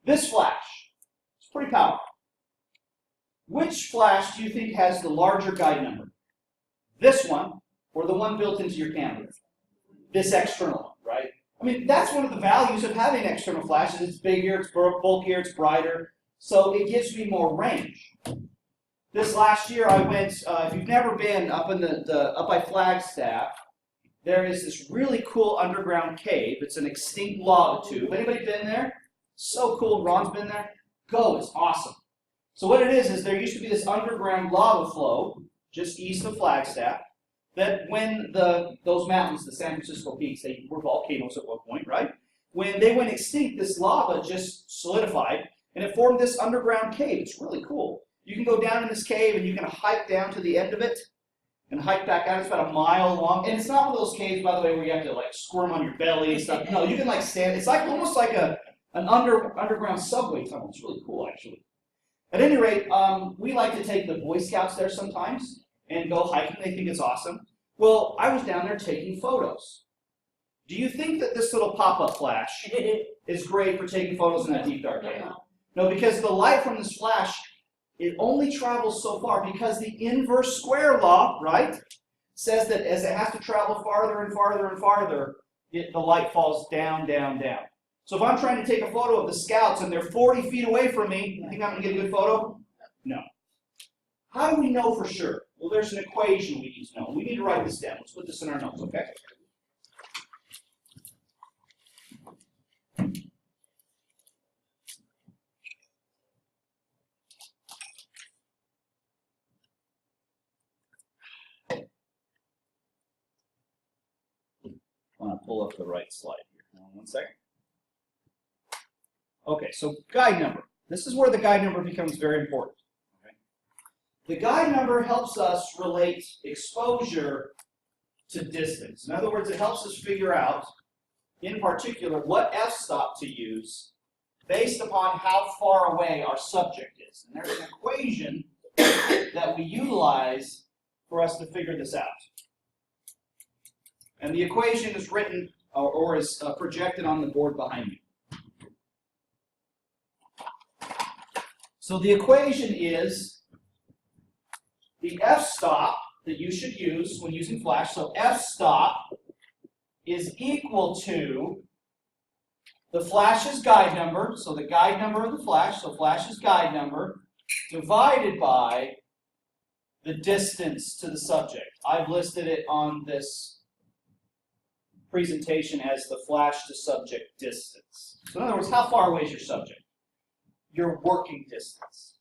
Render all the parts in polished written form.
This flash, it's pretty powerful. Which flash do you think has the larger guide number? This one, or the one built into your camera? This external one, right? I mean, that's one of the values of having external flashes. It's bigger, it's bulkier, it's brighter, so it gives me more range. This last year I went, if you've never been up in up by Flagstaff, there is this really cool underground cave. It's an extinct lava tube. Anybody been there? So cool. Ron's been there. Go, it's awesome. So what it is there used to be this underground lava flow just east of Flagstaff that when those mountains, the San Francisco peaks, they were volcanoes at one point, right? When they went extinct, this lava just solidified and it formed this underground cave. It's really cool. You can go down in this cave and you can hike down to the end of it and hike back out. It's about a mile long. And it's not one of those caves, by the way, where you have to like squirm on your belly and stuff. No, you can like stand. It's like almost like an underground subway tunnel. It's really cool, actually. At any rate, we like to take the Boy Scouts there sometimes and go hiking. They think it's awesome. Well, I was down there taking photos. Do you think that this little pop-up flash is great for taking photos in that deep dark cave? No, because the light from this flash, it only travels so far because the inverse square law, right, says that as it has to travel farther and farther and farther, the light falls down, down, down. So if I'm trying to take a photo of the Scouts and they're 40 feet away from me, you think I'm going to get a good photo? No. How do we know for sure? Well, there's an equation we need to know. We need to write this down. Let's put this in our notes, okay? I want to pull up the right slide here. Hold on one second. Okay, so guide number. This is where the guide number becomes very important. Okay? The guide number helps us relate exposure to distance. In other words, it helps us figure out, in particular, what f-stop to use based upon how far away our subject is. And there's an equation that we utilize for us to figure this out. And the equation is written or is projected on the board behind me. So the equation is the f-stop that you should use when using flash. So f-stop is equal to the flash's guide number, so the guide number of the flash, so flash's guide number, divided by the distance to the subject. I've listed it on this presentation as the flash to subject distance. So in other words, how far away is your subject? Your working distance.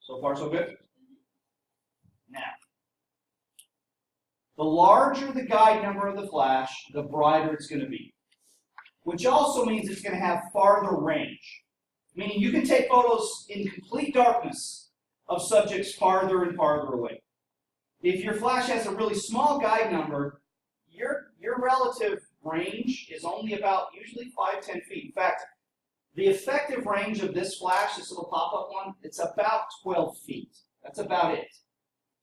So far, so good? Now, the larger the guide number of the flash, the brighter it's going to be. Which also means it's going to have farther range. Meaning you can take photos in complete darkness of subjects farther and farther away. If your flash has a really small guide number, your relative range is only about usually 5-10 feet. In fact, the effective range of this flash, this little pop-up one, it's about 12 feet. That's about it.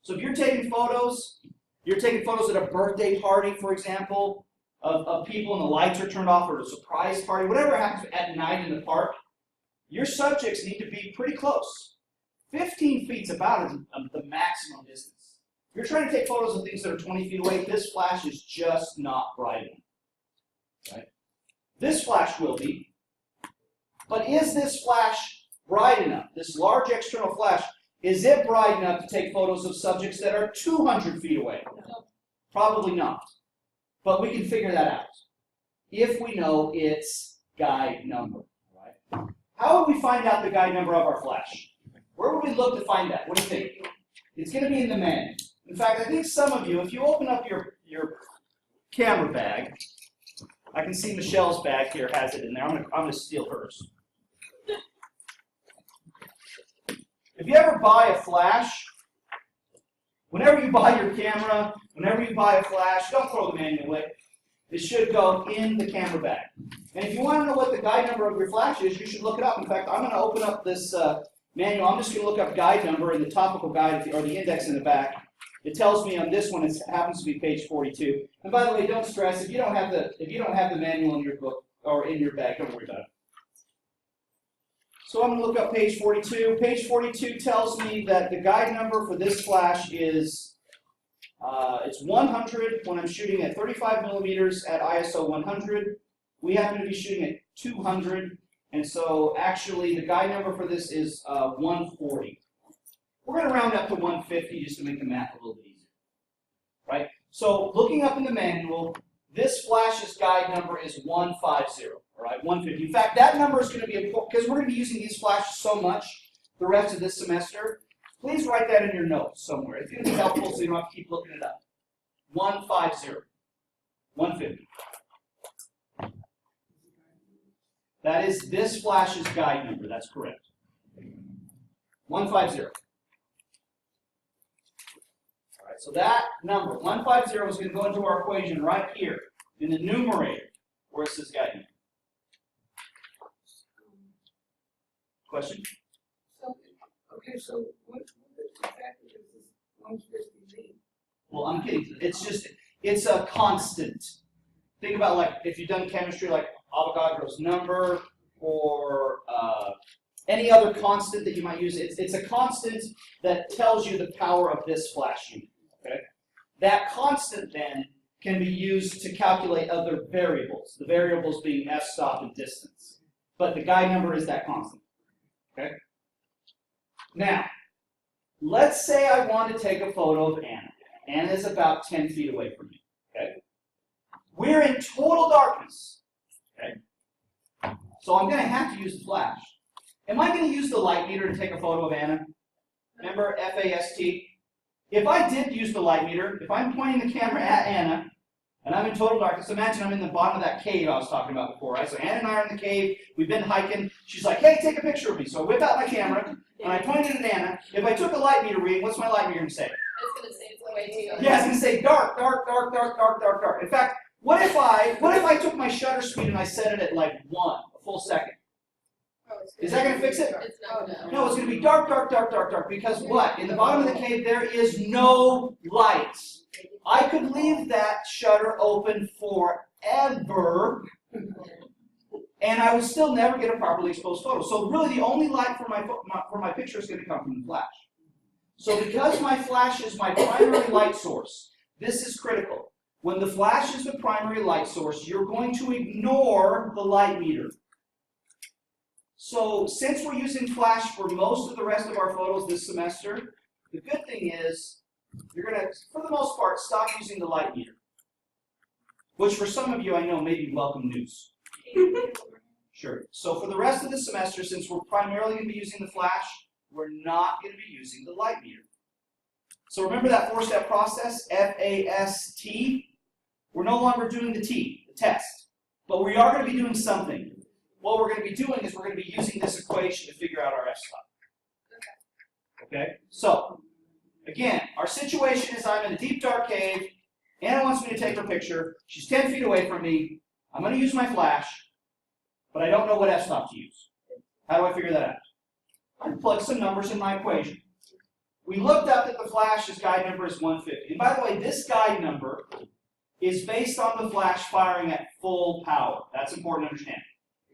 So if you're taking photos at a birthday party, for example, of people and the lights are turned off, or a surprise party, whatever happens at night in the park, your subjects need to be pretty close. 15 feet is about the maximum distance. If you're trying to take photos of things that are 20 feet away, this flash is just not bright enough. Right? This flash will be. But is this flash bright enough? This large external flash, is it bright enough to take photos of subjects that are 200 feet away? No. Probably not. But we can figure that out if we know its guide number. Right? How would we find out the guide number of our flash? Where would we look to find that? What do you think? It's going to be in the manual. In fact, I think some of you, if you open up your camera bag, I can see Michelle's bag here has it in there. I'm going to steal hers. If you ever buy a flash, whenever you buy your camera, whenever you buy a flash, don't throw the manual away. It should go in the camera bag. And if you want to know what the guide number of your flash is, you should look it up. In fact, I'm going to open up this manual. I'm just going to look up guide number in the topical guide, or the index in the back. It tells me on this one it happens to be page 42. And by the way, don't stress if you don't have the manual in your book or in your bag. Don't worry about it. So I'm going to look up page 42. Page 42 tells me that the guide number for this flash is it's 100 when I'm shooting at 35 millimeters at ISO 100. We happen to be shooting at 200, and so actually the guide number for this is 140. We're going to round up to 150 just to make the math a little bit easier, right? So looking up in the manual, this flash's guide number is 150, all right, 150. In fact, that number is going to be important because we're going to be using these flashes so much the rest of this semester. Please write that in your notes somewhere. It's going to be helpful so you don't have to keep looking it up. 150, 150. That is this flash's guide number. That's correct. 150. All right, so that number, 150, is going to go into our equation right here in the numerator where it says guide number. Question? Okay, so what exactly does this 150 mean? Well, I'm kidding. It's just, it's a constant. Think about like, if you've done chemistry, like Avogadro's number, or any other constant that you might use. It's a constant that tells you the power of this flash unit. Okay? That constant then can be used to calculate other variables. The variables being f-stop and distance. But the guide number is that constant. Okay? Now, let's say I want to take a photo of Anna. Anna is about 10 feet away from me. Okay? We're in total darkness. Okay? So I'm going to have to use the flash. Am I going to use the light meter to take a photo of Anna? Remember FAST? If I did use the light meter, if I'm pointing the camera at Anna, and I'm in total darkness, imagine I'm in the bottom of that cave I was talking about before, right? So Anna and I are in the cave, we've been hiking, she's like, hey, take a picture of me. So I whip out my camera, and I point it at Anna. If I took a light meter reading, what's my light meter going to say? It's going to say it's way too dark. Yeah, it's going to say dark, dark, dark, dark, dark, dark, dark. In fact, what if I took my shutter speed and I set it at like 1, a full second? Is that going to fix it? It's not. No, it's going to be dark, dark, dark, dark, dark. Because what? In the bottom of the cave, there is no light. I could leave that shutter open forever, and I would still never get a properly exposed photo. So really, the only light for my picture is going to come from the flash. So because my flash is my primary light source, this is critical. When the flash is the primary light source, you're going to ignore the light meter. So since we're using flash for most of the rest of our photos this semester, the good thing is you're going to, for the most part, stop using the light meter. Which for some of you I know may be welcome news. Sure. So for the rest of the semester, since we're primarily going to be using the flash, we're not going to be using the light meter. So remember that 4-step process, FAST? We're no longer doing the T, the test. But we are going to be doing something. What we're going to be doing is we're going to be using this equation to figure out our f-stop. Okay? So, again, our situation is I'm in a deep, dark cave. Anna wants me to take her picture. She's 10 feet away from me. I'm going to use my flash, but I don't know what f-stop to use. How do I figure that out? I plug some numbers in my equation. We looked up that the flash's guide number is 150. And by the way, this guide number is based on the flash firing at full power. That's important to understand.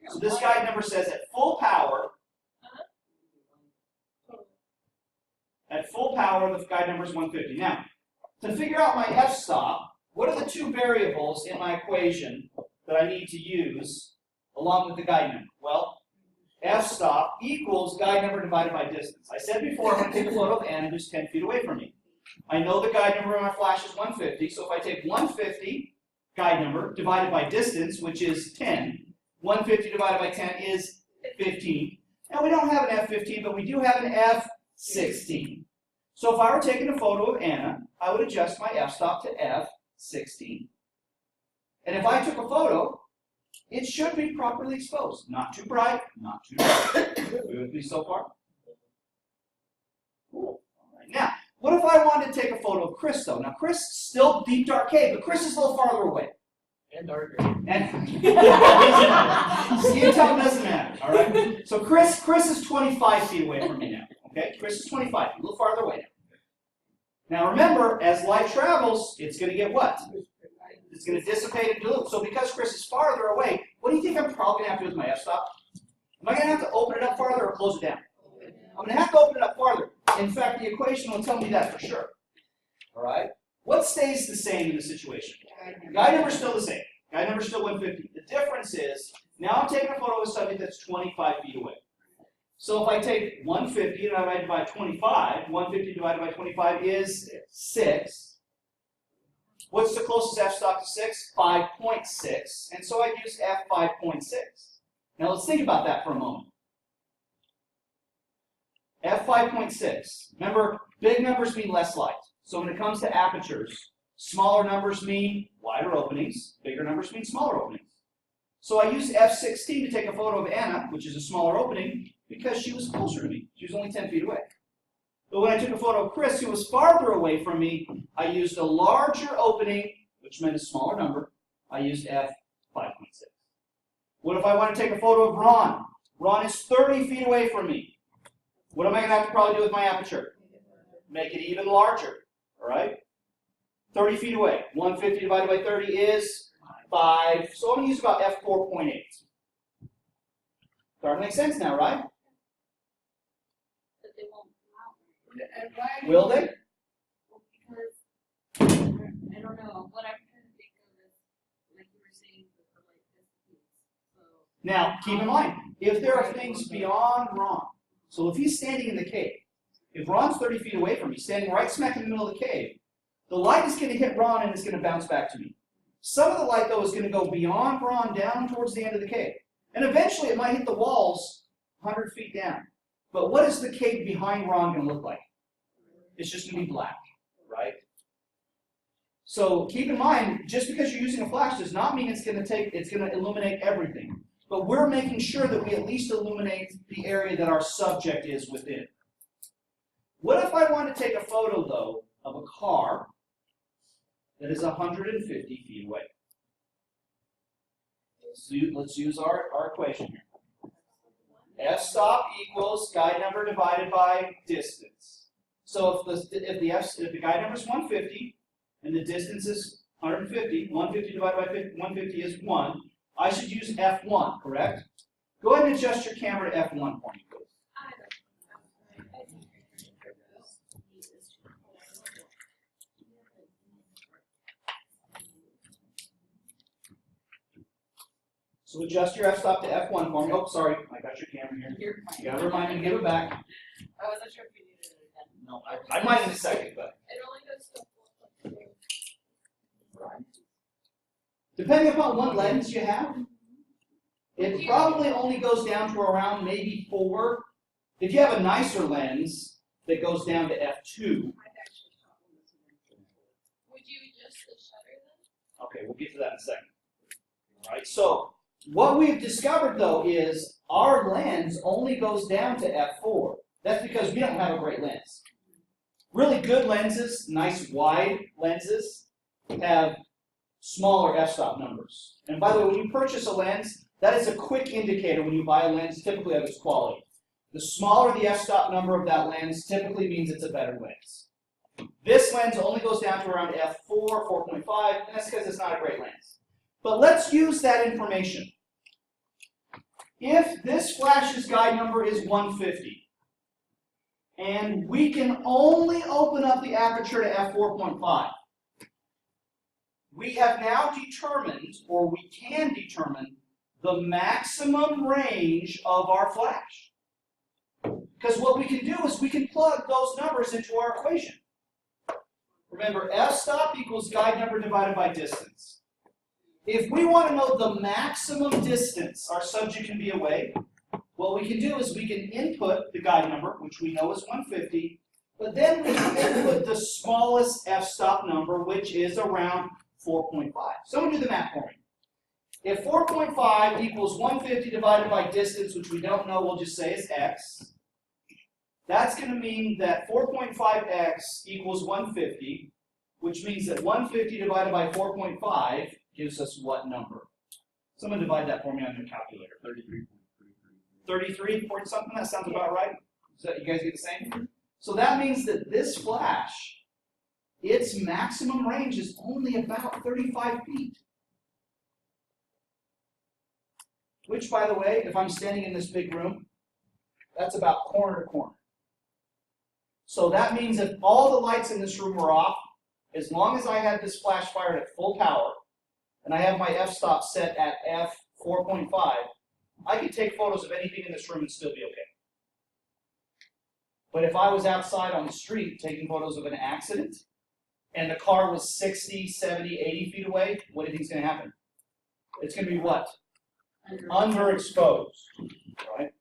So this guide number says at full power, the guide number is 150. Now, to figure out my f-stop, what are the two variables in my equation that I need to use along with the guide number? Well, f-stop equals guide number divided by distance. I said before, I'm going to take a photo of Anna who's 10 feet away from me. I know the guide number of my flash is 150, so if I take 150 guide number divided by distance, which is 10, 150 divided by 10 is 15. Now we don't have an F15, but we do have an F16. So if I were taking a photo of Anna, I would adjust my f-stop to F16. And if I took a photo, it should be properly exposed. Not too bright, not too dark. Are you with me so far? Cool. All right. Now, what if I wanted to take a photo of Chris, though? Now, Chris is still deep, dark cave, but Chris is a little farther away. And darker. And skin tone doesn't matter, all right? So Chris is 25 feet away from me now, okay? Chris is 25 feet, a little farther away now. Now remember, as light travels, it's going to get what? It's going to dissipate and dilute. So because Chris is farther away, what do you think I'm probably going to have to do with my f-stop? Am I going to have to open it up farther or close it down? I'm going to have to open it up farther. In fact, the equation will tell me that for sure. All right? What stays the same in the situation? Guide number is still the same. Guide number is still 150. The difference is, now I'm taking a photo of a subject that's 25 feet away. So if I take 150 and I divide it by 25, 150 divided by 25 is 6. What's the closest f-stop to 6? 5.6. And so I use f5.6. Now let's think about that for a moment. f5.6. Remember, big numbers mean less light. So when it comes to apertures, smaller numbers mean wider openings, bigger numbers mean smaller openings. So I used f16 to take a photo of Anna, which is a smaller opening, because she was closer to me. She was only 10 feet away. But when I took a photo of Chris, who was farther away from me, I used a larger opening, which meant a smaller number. I used f5.6. What if I want to take a photo of Ron? Ron is 30 feet away from me. What am I going to have to probably do with my aperture? Make it even larger. All right? 30 feet away. 150 divided by 30 is 5. So I'm going to use about f4.8. Starting to make sense now, right? But they won't And why? Will they? because I don't know. What I'm trying to think of is like you were saying with the like this piece. So Now, keep in mind, if there are things beyond Ron, so if he's standing in the cave, if Ron's 30 feet away from me, standing right smack in the middle of the cave, the light is going to hit Ron and it's going to bounce back to me. Some of the light, though, is going to go beyond Ron down towards the end of the cave. And eventually it might hit the walls 100 feet down. But what is the cave behind Ron going to look like? It's just going to be black, right? So keep in mind, just because you're using a flash does not mean it's going to illuminate everything. But we're making sure that we at least illuminate the area that our subject is within. What if I want to take a photo, though, of a car that is 150 feet away? So let's use our equation here. F-stop equals guide number divided by distance. So if the guide number is 150 and the distance is 150, 150 divided by 150 is 1, I should use F1, correct? Go ahead and adjust your camera to F1 for me, please. So adjust your f-stop to F1 for me. Oh, sorry, I got your camera here. You gotta remind me to give it back. I wasn't sure if you needed it again. No, I might in a second, but It only goes to depending upon what lens you have, it probably only goes down to around maybe 4. If you have a nicer lens that goes down to F2. Would you adjust the shutter then? Okay, we'll get to that in a second. All right, so what we've discovered, though, is our lens only goes down to f4. That's because we don't have a great lens. Really good lenses, nice wide lenses, have smaller f-stop numbers. And by the way, when you purchase a lens, that is a quick indicator when you buy a lens, typically of its quality. The smaller the f-stop number of that lens typically means it's a better lens. This lens only goes down to around f4, 4.5, and that's because it's not a great lens. But let's use that information. If this flash's guide number is 150, and we can only open up the aperture to f4.5, we have now determined, or we can determine, the maximum range of our flash. Because what we can do is we can plug those numbers into our equation. Remember, f-stop equals guide number divided by distance. If we want to know the maximum distance our subject can be away, what we can do is we can input the guide number, which we know is 150, but then we can input the smallest f-stop number, which is around 4.5. Someone do the math for me. If 4.5 equals 150 divided by distance, which we don't know, we'll just say is x, that's going to mean that 4.5x equals 150, which means that 150 divided by 4.5 gives us what number? Someone divide that for me on your calculator. 33. 33 point something? That sounds about right. Does that, you guys get the same? So that means that this flash, its maximum range is only about 35 feet. which, by the way, if I'm standing in this big room, that's about corner to corner. So that means if all the lights in this room were off, as long as I had this flash fired at full power, and I have my f-stop set at f4.5, I could take photos of anything in this room and still be okay. But if I was outside on the street taking photos of an accident, and the car was 60, 70, 80 feet away, what do you think is going to happen? It's going to be what? Underexposed, right?